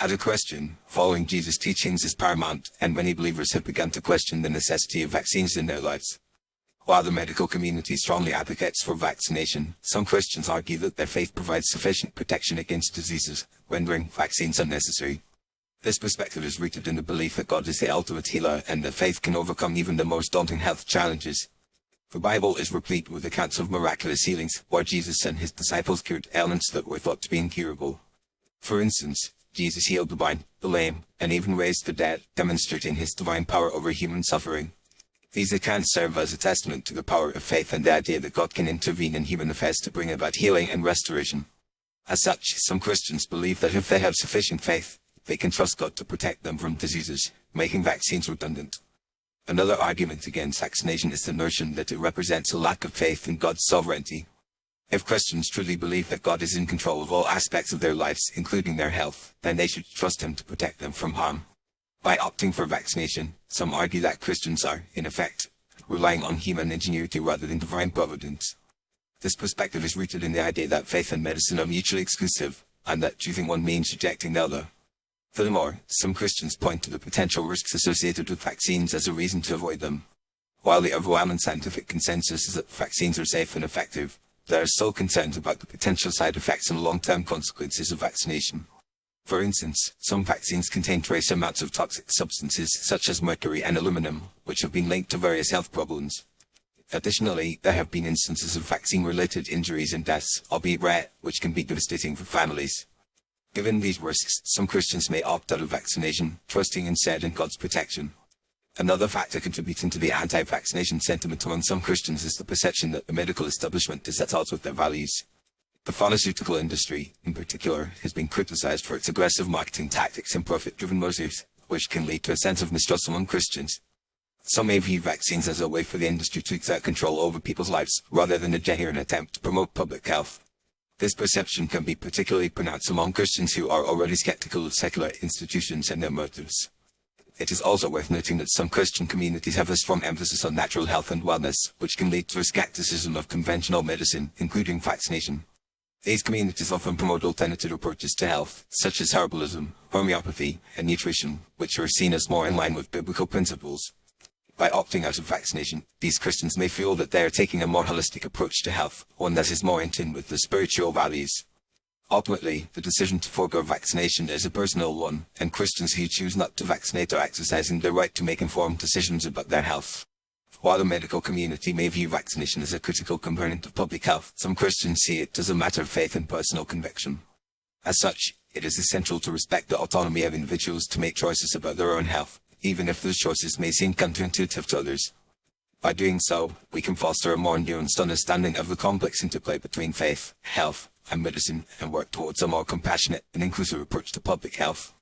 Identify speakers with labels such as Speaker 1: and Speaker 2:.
Speaker 1: As a Christian, following Jesus' teachings is paramount, and many believers have begun to question the necessity of vaccines in their lives. While the medical community strongly advocates for vaccination, some Christians argue that their faith provides sufficient protection against diseases, rendering vaccines unnecessary. This perspective is rooted in the belief that God is the ultimate healer and that faith can overcome even the most daunting health challenges. The Bible is replete with accounts of miraculous healings, where Jesus and his disciples cured ailments that were thought to be incurable. For instance, Jesus healed the blind, the lame, and even raised the dead, demonstrating his divine power over human suffering. These accounts serve as a testament to the power of faith and the idea that God can intervene in human affairs to bring about healing and restoration. As such, some Christians believe that if they have sufficient faith, they can trust God to protect them from diseases, making vaccines redundant. Another argument against vaccination is the notion that it represents a lack of faith in God's sovereignty. If Christians truly believe that God is in control of all aspects of their lives, including their health, then they should trust him to protect them from harm. By opting for vaccination, some argue that Christians are, in effect, relying on human ingenuity rather than divine providence. This perspective is rooted in the idea that faith and medicine are mutually exclusive, and that choosing one means rejecting the other. Furthermore, some Christians point to the potential risks associated with vaccines as a reason to avoid them. While the overwhelming scientific consensus is that vaccines are safe and effective, there are still concerns about the potential side effects and long-term consequences of vaccination. For instance, some vaccines contain trace amounts of toxic substances such as mercury and aluminum, which have been linked to various health problems. Additionally, there have been instances of vaccine-related injuries and deaths, albeit rare, which can be devastating for families. Given these risks, some Christians may opt out of vaccination, trusting instead in God's protection. Another factor contributing to the anti-vaccination sentiment among some Christians is the perception that the medical establishment is at odds with their values. The pharmaceutical industry, in particular, has been criticized for its aggressive marketing tactics and profit-driven motives, which can lead to a sense of mistrust among Christians. Some may view vaccines as a way for the industry to exert control over people's lives, rather than a genuine attempt to promote public health. This perception can be particularly pronounced among Christians who are already skeptical of secular institutions and their motives. It is also worth noting that some Christian communities have a strong emphasis on natural health and wellness, which can lead to a skepticism of conventional medicine, including vaccination. These communities often promote alternative approaches to health, such as herbalism, homeopathy, and nutrition, which are seen as more in line with biblical principles. By opting out of vaccination, these Christians may feel that they are taking a more holistic approach to health, one that is more in tune with their spiritual values. Ultimately, the decision to forego vaccination is a personal one, and Christians who choose not to vaccinate are exercising their right to make informed decisions about their health. While the medical community may view vaccination as a critical component of public health, some Christians see it as a matter of faith and personal conviction. As such, it is essential to respect the autonomy of individuals to make choices about their own health, even if those choices may seem counterintuitive to others. By doing so, we can foster a more nuanced understanding of the complex interplay between faith, health, and medicine, and work towards a more compassionate and inclusive approach to public health.